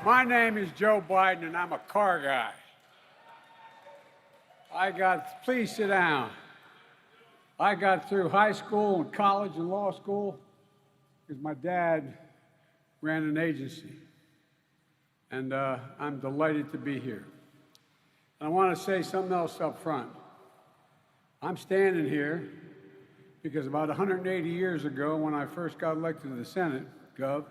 My name is Joe Biden, and I'm a car guy. Please sit down. I got through high school and college and law school because my dad ran an agency. And I'm delighted to be here. And I want to say something else up front. I'm standing here because about 180 years ago, when I first got elected to the Senate, Gov,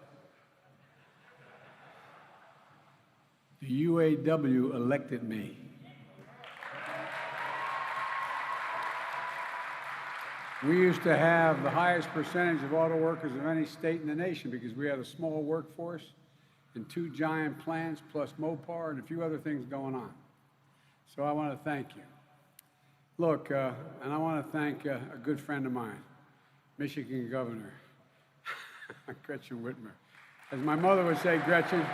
the UAW elected me. We used to have the highest percentage of auto workers of any state in the nation because we had a small workforce and 2 giant plants plus Mopar and a few other things going on. So I want to thank you. Look, and I want to thank a good friend of mine, Michigan Governor Gretchen Whitmer. As my mother would say, Gretchen,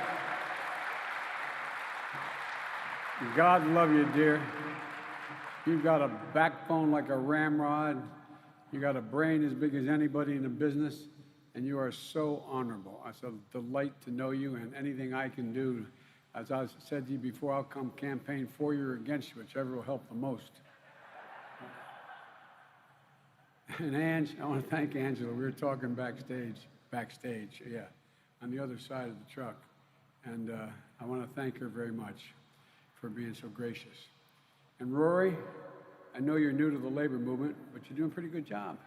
God love you, dear. You've got a backbone like a ramrod. You got a brain as big as anybody in the business, and you are so honorable. It's a delight to know you, and anything I can do, as I said to you before, I'll come campaign for you or against you, whichever will help the most. And Ange, I want to thank Angela. We were talking backstage, yeah, on the other side of the truck. And I want to thank her very much for being so gracious. And Rory, I know you're new to the labor movement, but you're doing a pretty good job.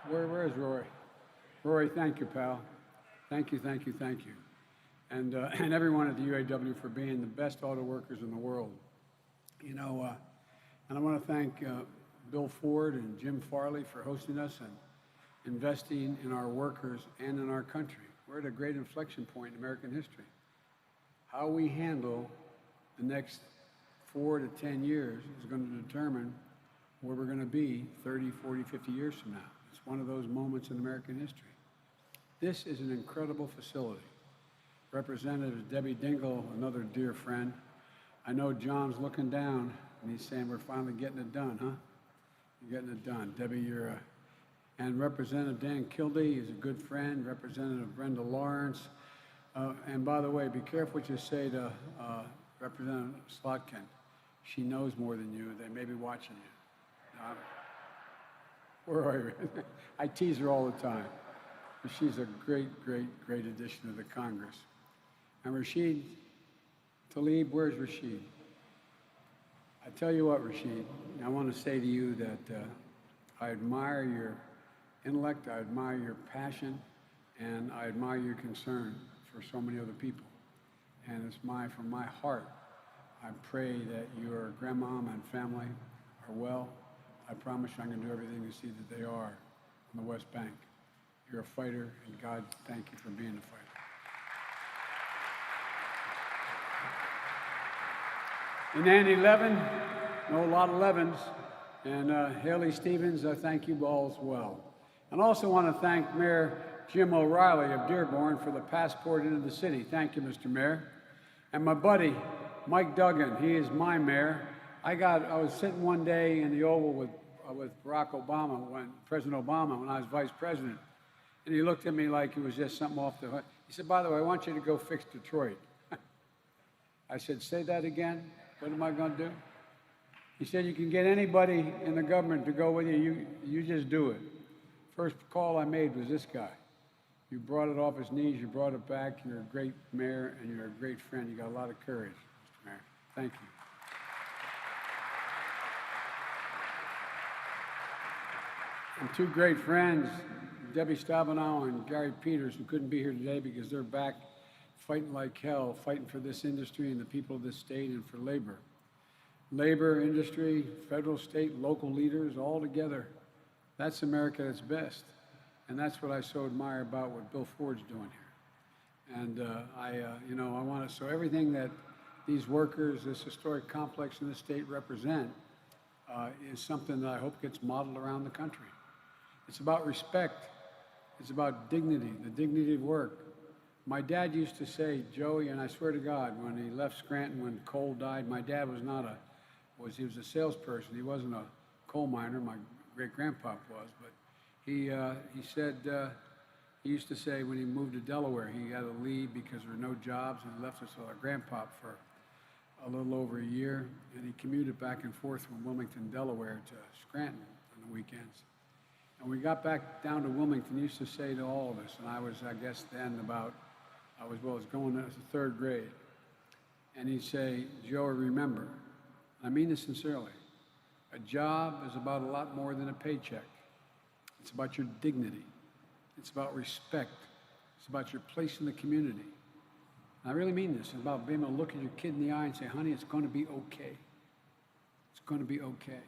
Where is Rory? Rory, thank you, pal. Thank you, thank you, thank you. And everyone at the UAW for being the best auto workers in the world. You know, and I want to thank Bill Ford and Jim Farley for hosting us and investing in our workers and in our country. We're at a great inflection point in American history. How we handle the next 4 to 10 years is going to determine where we're going to be 30, 40, 50 years from now. It's one of those moments in American history. This is an incredible facility. Representative Debbie Dingell, another dear friend. I know John's looking down and he's saying, we're finally getting it done, huh? You're getting it done. Debbie, you're and Representative Dan Kildee is a good friend, Representative Brenda Lawrence. And by the way, be careful what you say to Representative Slotkin. She knows more than you. They may be watching you. Where are you? I tease her all the time. But she's a great, great, great addition to the Congress. And Rashid Tlaib, where's Rashid? I tell you what, Rashid, I want to say to you that I admire your intellect, I admire your passion, and I admire your concern for so many other people. And it's from my heart, I pray that your grandmom and family are well. I promise you I'm going to do everything to see that they are on the West Bank. You're a fighter, and God, thank you for being a fighter. And Andy Levin, know a lot of Levins, and Haley Stevens, I thank you all as well. And also want to thank Mayor Jim O'Reilly of Dearborn for the passport into the city. Thank you, Mr. Mayor. And my buddy, Mike Duggan, he is my mayor. I was sitting one day in the Oval with Barack Obama, President Obama, when I was vice president. And he looked at me like it was just something off the hook. He said, by the way, I want you to go fix Detroit. I said, say that again? What am I going to do? He said, you can get anybody in the government to go with you. You just do it. First call I made was this guy. You brought it off his knees. You brought it back. You're a great mayor, and you're a great friend. You got a lot of courage, Mr. Mayor. Thank you. And 2 great friends, Debbie Stabenow and Gary Peters, who couldn't be here today because they're back fighting like hell, fighting for this industry and the people of this state and for labor. Labor, industry, federal, state, local leaders, all together. That's America at its best. And that's what I so admire about what Bill Ford's doing here. And I want to, so everything that these workers, this historic complex in the state represent is something that I hope gets modeled around the country. It's about respect. It's about dignity, the dignity of work. My dad used to say, Joey, and I swear to God, when he left Scranton, when Cole died, my dad was he was a salesperson. He wasn't a coal miner. My great-grandpa was, but he said, He used to say when he moved to Delaware, he had to leave because there were no jobs, and he left us with our grandpop for a little over a year, and he commuted back and forth from Wilmington, Delaware to Scranton on the weekends. And we got back down to Wilmington, he used to say to all of us, and I was, I guess then I was going to the third grade, and he'd say, Joey, remember, I mean this sincerely, a job is about a lot more than a paycheck. It's about your dignity. It's about respect. It's about your place in the community. And I really mean this. It's about being able to look at your kid in the eye and say, honey, it's going to be okay. It's going to be okay.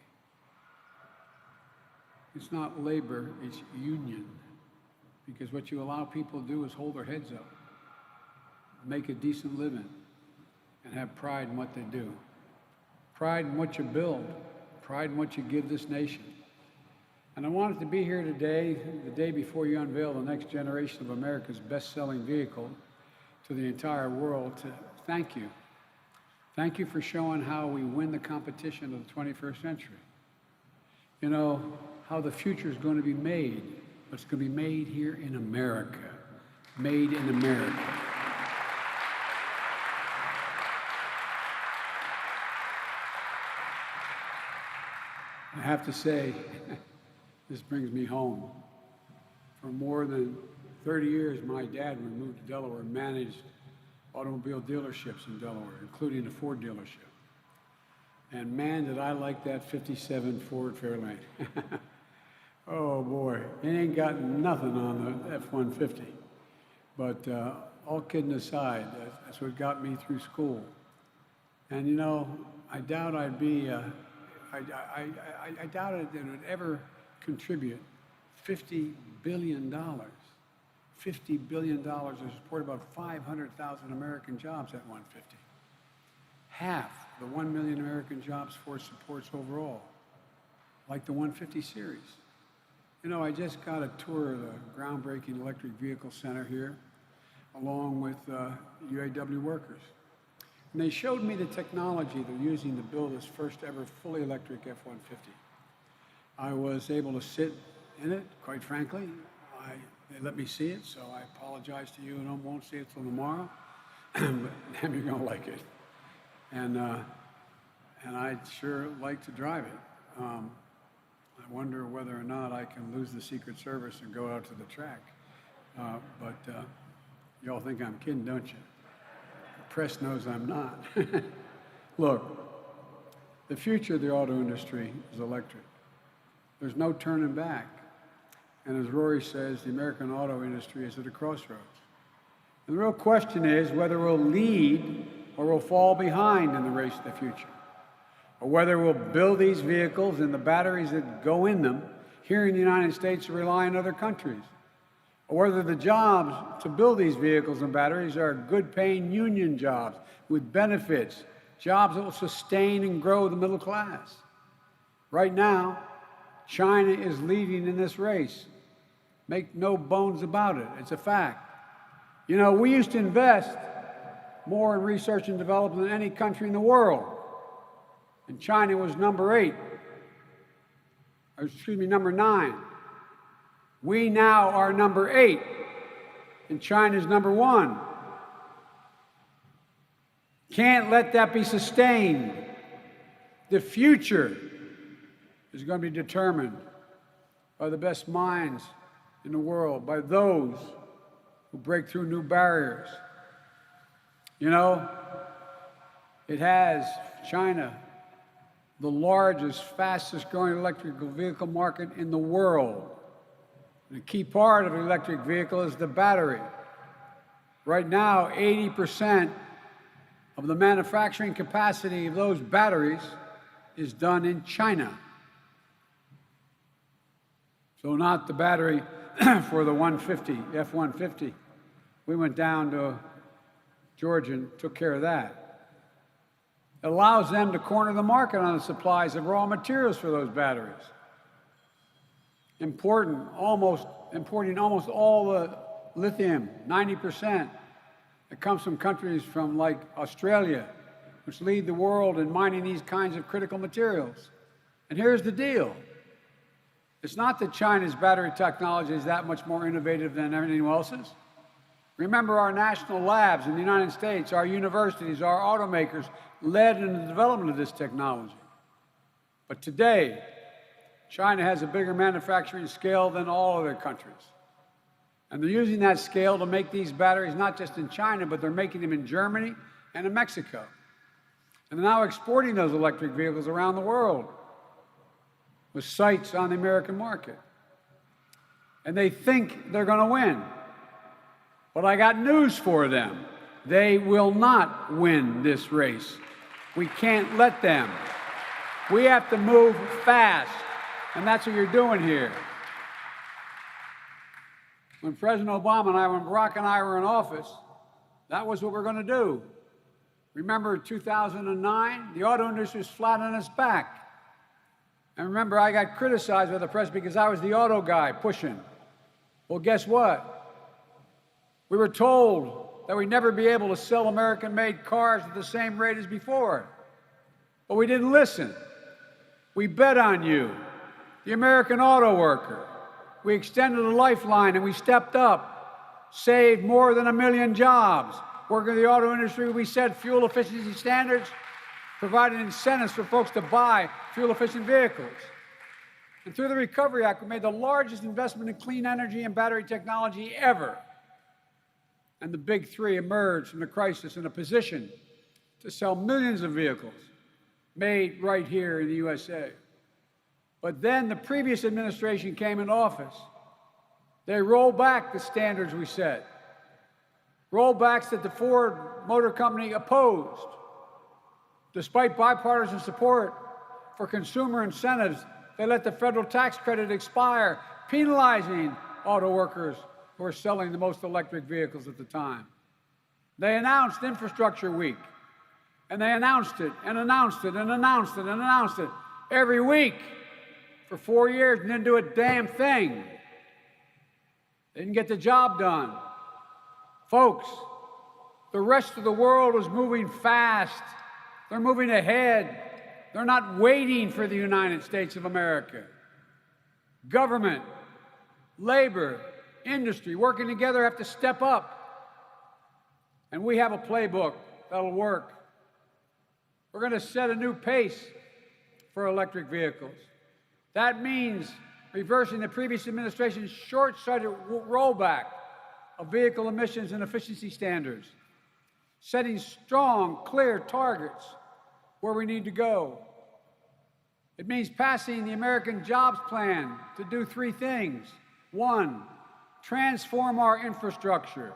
It's not labor, it's union. Because what you allow people to do is hold their heads up, make a decent living, and have pride in what they do. Pride in what you build, pride in what you give this nation. And I wanted to be here today, the day before you unveil the next generation of America's best-selling vehicle to the entire world, to thank you. Thank you for showing how we win the competition of the 21st century. You know, how the future is going to be made, but it's going to be made here in America. Made in America. I have to say, this brings me home. For more than 30 years, my dad, when we moved to Delaware, managed automobile dealerships in Delaware, including a Ford dealership. And man, did I like that 57 Ford Fairlane. Oh boy, it ain't got nothing on the F-150. But all kidding aside, that's what got me through school. And you know, I doubt I'd be, I doubted that it would ever contribute $50 billion. $50 billion to support about 500,000 American jobs at 150. Half the 1 million American jobs Ford supports overall, like the 150 series. You know, I just got a tour of the groundbreaking electric vehicle center here, along with UAW workers. And they showed me the technology they're using to build this first ever fully electric F-150. I was able to sit in it, quite frankly. They let me see it, so I apologize to you and won't see it till tomorrow, but damn, you're gonna like it. And I'd sure like to drive it. I wonder whether or not I can lose the Secret Service and go out to the track. But y'all think I'm kidding, don't you? The press knows I'm not. Look, the future of the auto industry is electric. There's no turning back. And as Rory says, the American auto industry is at a crossroads. And the real question is whether we'll lead or we'll fall behind in the race to the future. Or whether we'll build these vehicles and the batteries that go in them here in the United States or rely on other countries. Or whether the jobs to build these vehicles and batteries are good-paying union jobs with benefits, jobs that will sustain and grow the middle class. Right now, China is leading in this race. Make no bones about it. It's a fact. You know, we used to invest more in research and development than any country in the world. And China was number 8. Or excuse me, number 9. We now are number 8. And China's number 1. Can't let that be sustained. The future is going to be determined by the best minds in the world, by those who break through new barriers. You know, it has, China, the largest, fastest growing electric vehicle market in the world. And a key part of an electric vehicle is the battery. Right now, 80% of the manufacturing capacity of those batteries is done in China. So not the battery for the 150, F-150. We went down to Georgia and took care of that. It allows them to corner the market on the supplies of raw materials for those batteries. Importing almost all the lithium, 90%, that comes from countries from like Australia, which lead the world in mining these kinds of critical materials. And here's the deal. It's not that China's battery technology is that much more innovative than anyone else's. Remember, our national labs in the United States, our universities, our automakers led in the development of this technology. But today, China has a bigger manufacturing scale than all other countries. And they're using that scale to make these batteries not just in China, but they're making them in Germany and in Mexico. And they're now exporting those electric vehicles around the world with sights on the American market. And they think they're going to win. But I got news for them. They will not win this race. We can't let them. We have to move fast. And that's what you're doing here. When President Obama and when Barack and I were in office, that was what we're going to do. Remember 2009? The auto industry was flat on its back. And remember, I got criticized by the press because I was the auto guy pushing. Well, guess what? We were told that we'd never be able to sell American-made cars at the same rate as before. But we didn't listen. We bet on you, the American auto worker. We extended a lifeline and we stepped up, saved more than 1 million jobs. Working in the auto industry, we set fuel efficiency standards, provided incentives for folks to buy fuel-efficient vehicles. And through the Recovery Act, we made the largest investment in clean energy and battery technology ever. And the big three emerged from the crisis in a position to sell millions of vehicles made right here in the USA. But then the previous administration came in office. They rolled back the standards we set, rollbacks that the Ford Motor Company opposed. Despite bipartisan support for consumer incentives, they let the federal tax credit expire, penalizing auto workers who were selling the most electric vehicles at the time. They announced Infrastructure Week, and they announced it, and announced it, and announced it, and announced it every week for 4 years and didn't do a damn thing. They didn't get the job done. Folks, the rest of the world is moving fast. They're moving ahead. They're not waiting for the United States of America. Government, labor, industry, working together have to step up. And we have a playbook that'll work. We're going to set a new pace for electric vehicles. That means reversing the previous administration's short-sighted rollback of vehicle emissions and efficiency standards, setting strong, clear targets where we need to go. It means passing the American Jobs Plan to do 3 things. 1, transform our infrastructure.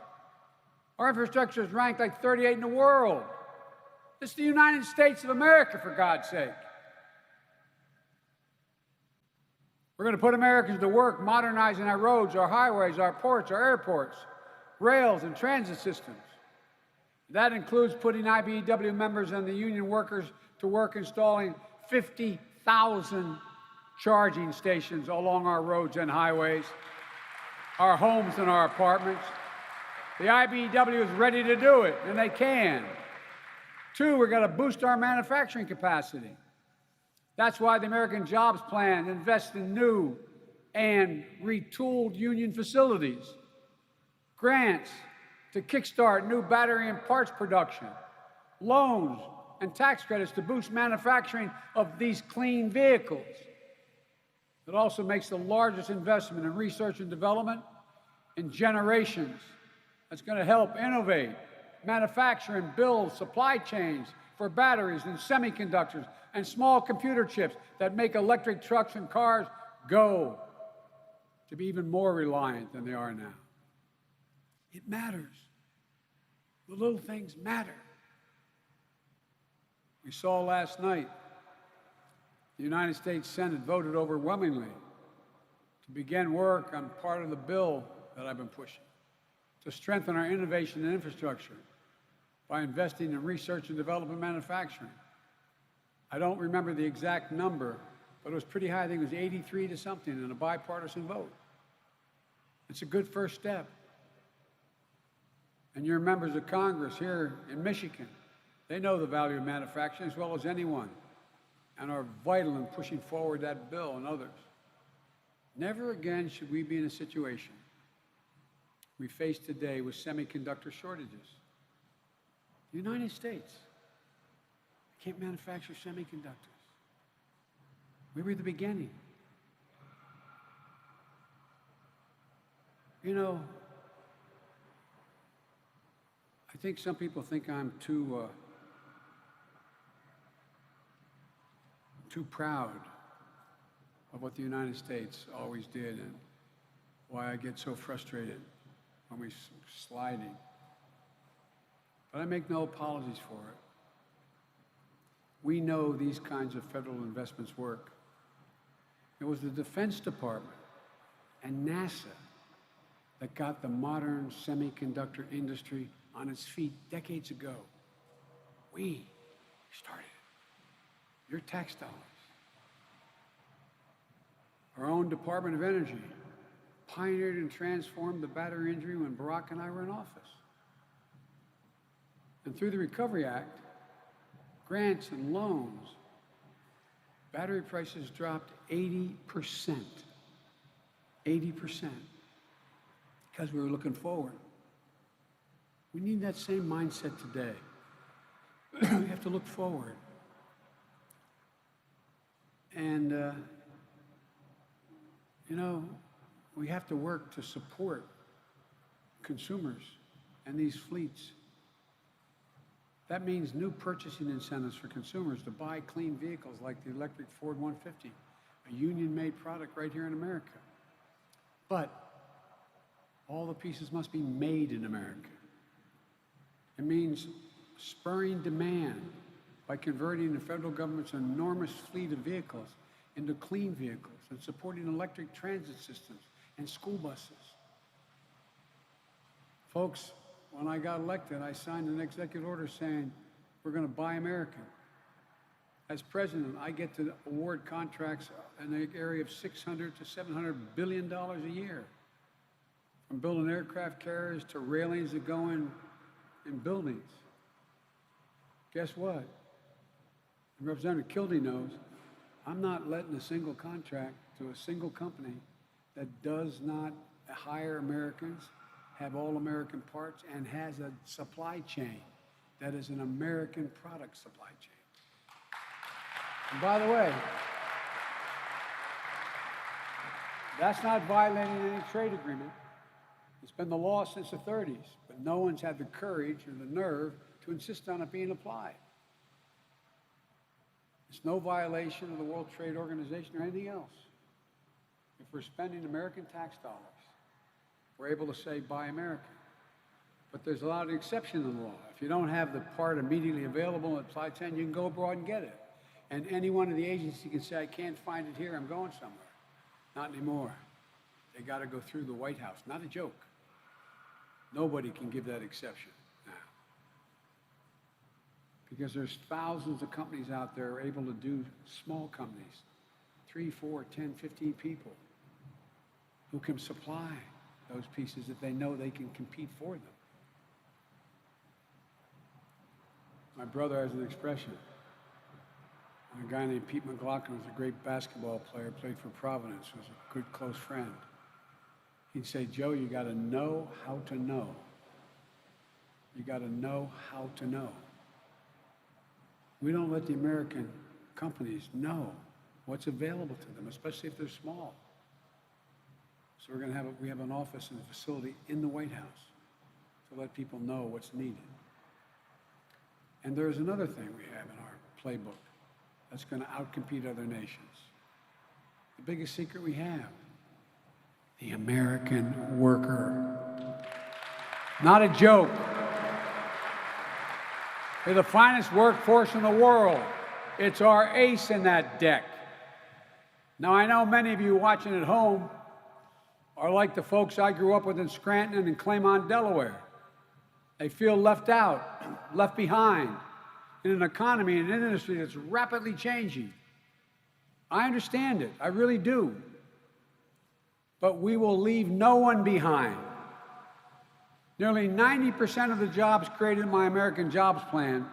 Our infrastructure is ranked like 38 in the world. It's the United States of America, for God's sake. We're going to put Americans to work modernizing our roads, our highways, our ports, our airports, rails, and transit systems. That includes putting IBEW members and the union workers to work installing 50,000 charging stations along our roads and highways, our homes and our apartments. The IBEW is ready to do it, and they can. 2, we're going to boost our manufacturing capacity. That's why the American Jobs Plan invests in new and retooled union facilities, grants to kickstart new battery and parts production, loans and tax credits to boost manufacturing of these clean vehicles. It also makes the largest investment in research and development in generations. That's going to help innovate, manufacture, and build supply chains for batteries and semiconductors and small computer chips that make electric trucks and cars go to be even more reliant than they are now. It matters. The little things matter. We saw last night the United States Senate voted overwhelmingly to begin work on part of the bill that I've been pushing to strengthen our innovation and infrastructure by investing in research and development manufacturing. I don't remember the exact number, but it was pretty high. I think it was 83 to something in a bipartisan vote. It's a good first step. And your members of Congress here in Michigan, they know the value of manufacturing as well as anyone and are vital in pushing forward that bill and others. Never again should we be in a situation we face today with semiconductor shortages. The United States can't manufacture semiconductors. We were the beginning. You know, I think some people think I'm too proud of what the United States always did and why I get so frustrated when we're sliding. But I make no apologies for it. We know these kinds of federal investments work. It was the Defense Department and NASA that got the modern semiconductor industry on its feet decades ago. We started it. Your tax dollars. Our own Department of Energy pioneered and transformed the battery industry when Barack and I were in office. And through the Recovery Act, grants and loans, battery prices dropped 80%. 80%. Because we were looking forward. We need that same mindset today. We have to look forward. And, you know, we have to work to support consumers and these fleets. That means new purchasing incentives for consumers to buy clean vehicles like the electric Ford 150, a union-made product right here in America. But all the pieces must be made in America. It means spurring demand by converting the federal government's enormous fleet of vehicles into clean vehicles and supporting electric transit systems and school buses. Folks, when I got elected, I signed an executive order saying we're going to buy American. As president, I get to award contracts in the area of $600 to $700 billion a year. From building aircraft carriers to railings that go in buildings. Guess what? And Representative Kildee knows I'm not letting a single contract to a single company that does not hire Americans, have all American parts, and has a supply chain that is an American product supply chain. And by the way, that's not violating any trade agreement. It's been the law since the 30s, but no one's had the courage or the nerve to insist on it being applied. It's no violation of the World Trade Organization or anything else. If we're spending American tax dollars, we're able to say, buy American. But there's a lot of exceptions in the law. If you don't have the part immediately available at supply chain, you can go abroad and get it. And any one of the agencies can say, I can't find it here, I'm going somewhere. Not anymore. They got to go through the White House. Not a joke. Nobody can give that exception now. Because there's thousands of companies out there able to do, small companies, 3, 4, 10, 15 people, who can supply those pieces if they know they can compete for them. My brother has an expression. A guy named Pete McLaughlin was a great basketball player, played for Providence, was a good close friend. He'd say, Joe, you got to know how to know. You got to know how to know. We don't let the American companies know what's available to them, especially if they're small. So we have an office and a facility in the White House to let people know what's needed. And there's another thing we have in our playbook that's going to outcompete other nations. The biggest secret we have, the American worker. Not a joke. They're the finest workforce in the world. It's our ace in that deck. Now, I know many of you watching at home are like the folks I grew up with in Scranton and in Claymont, Delaware. They feel left out, left behind in an economy and an industry that's rapidly changing. I understand it, I really do. But we will leave no one behind. Nearly 90% of the jobs created in my American Jobs Plan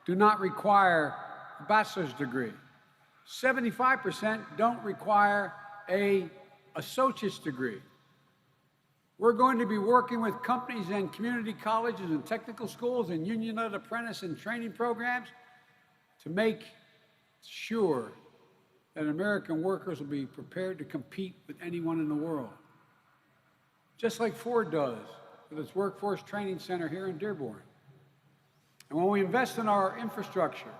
do not require a bachelor's degree. 75% don't require a associate's degree. We're going to be working with companies and community colleges and technical schools and union-led apprentice and training programs to make sure that American workers will be prepared to compete with anyone in the world. Just like Ford does with its workforce training center here in Dearborn. And when we invest in our infrastructure,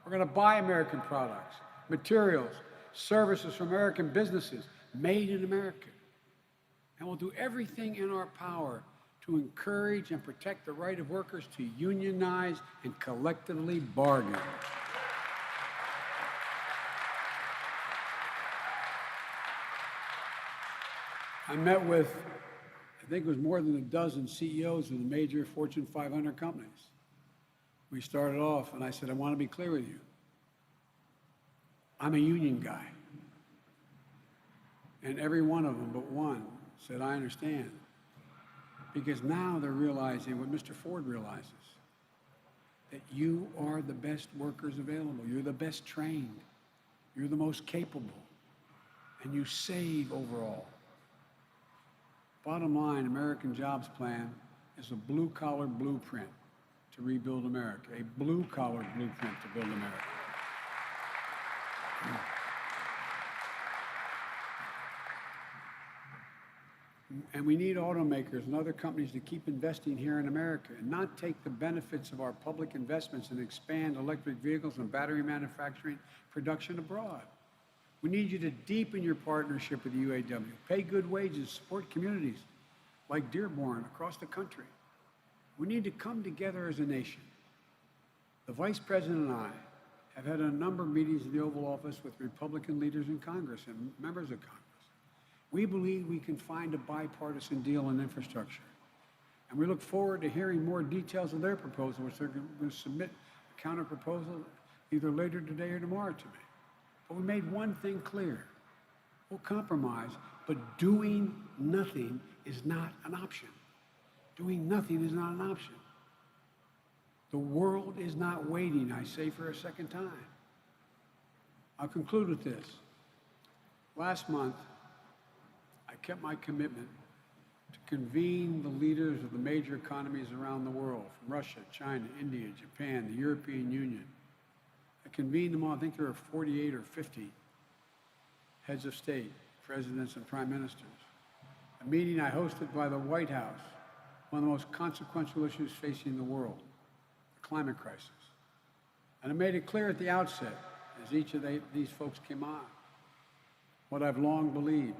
we're going to buy American products, materials, services from American businesses, made in America. And we'll do everything in our power to encourage and protect the right of workers to unionize and collectively bargain. I met with, I think it was more than a dozen CEOs of the major Fortune 500 companies. We started off, and I said, I want to be clear with you. I'm a union guy. And every one of them but one said, I understand. Because now they're realizing what Mr. Ford realizes, that you are the best workers available. You're the best trained. You're the most capable. And you save overall. Bottom line, American Jobs Plan is a blue-collar blueprint to rebuild America, a blue-collar blueprint to build America. And we need automakers and other companies to keep investing here in America and not take the benefits of our public investments and expand electric vehicles and battery manufacturing production abroad. We need you to deepen your partnership with the UAW, pay good wages, support communities like Dearborn across the country. We need to come together as a nation. The Vice President and I have had a number of meetings in the Oval Office with Republican leaders in Congress and members of Congress. We believe we can find a bipartisan deal on infrastructure. And we look forward to hearing more details of their proposal, which they're going to submit a counter proposal either later today or tomorrow to me. But we made one thing clear. We'll compromise, but doing nothing is not an option. Doing nothing is not an option. The world is not waiting, I say for a second time. I'll conclude with this. Last month, I kept my commitment to convene the leaders of the major economies around the world, from Russia, China, India, Japan, the European Union. I convened them all. I think there are 48 or 50 heads of state, presidents and prime ministers. A meeting I hosted by the White House, one of the most consequential issues facing the world, the climate crisis. And I made it clear at the outset, as each of these folks came on, what I've long believed.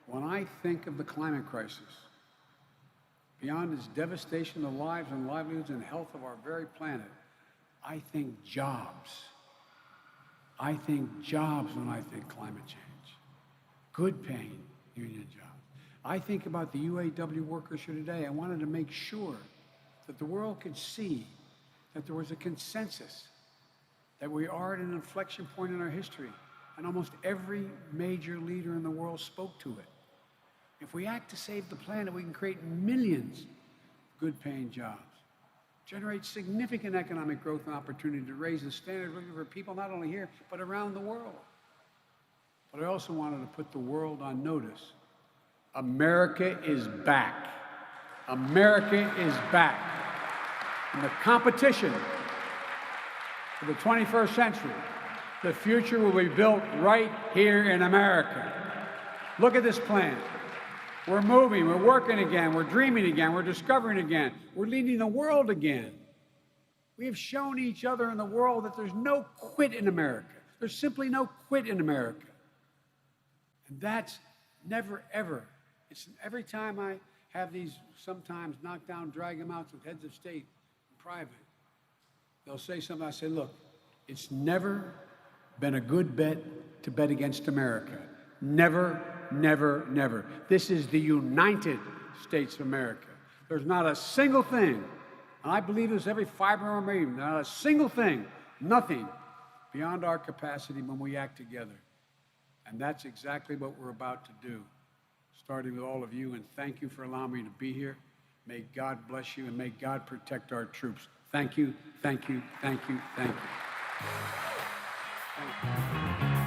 When I think of the climate crisis, beyond its devastation of lives and livelihoods and health of our very planet, I think jobs. I think jobs when I think climate change. Good paying union jobs. I think about the UAW workers here today. I wanted to make sure that the world could see that there was a consensus, that we are at an inflection point in our history, and almost every major leader in the world spoke to it. If we act to save the planet, we can create millions of good-paying jobs, generate significant economic growth and opportunity to raise the standard of living for people not only here, but around the world. But I also wanted to put the world on notice. America is back. America is back. And the competition for the 21st century, the future will be built right here in America. Look at this plan. We're moving, we're working again, we're dreaming again, we're discovering again, we're leading the world again. We have shown each other in the world that there's no quit in America. There's simply no quit in America. And that's never, ever. It's every time I have these sometimes knock-down, drag-em-outs with heads of state in private, they'll say something, I say, look, it's never been a good bet to bet against America. Never, never, never. This is the United States of America. There's not a single thing, and I believe this every fiber of my being, not a single thing, nothing beyond our capacity when we act together. And that's exactly what we're about to do, starting with all of you, and thank you for allowing me to be here. May God bless you, and may God protect our troops. Thank you, thank you, thank you, thank you. Thank you.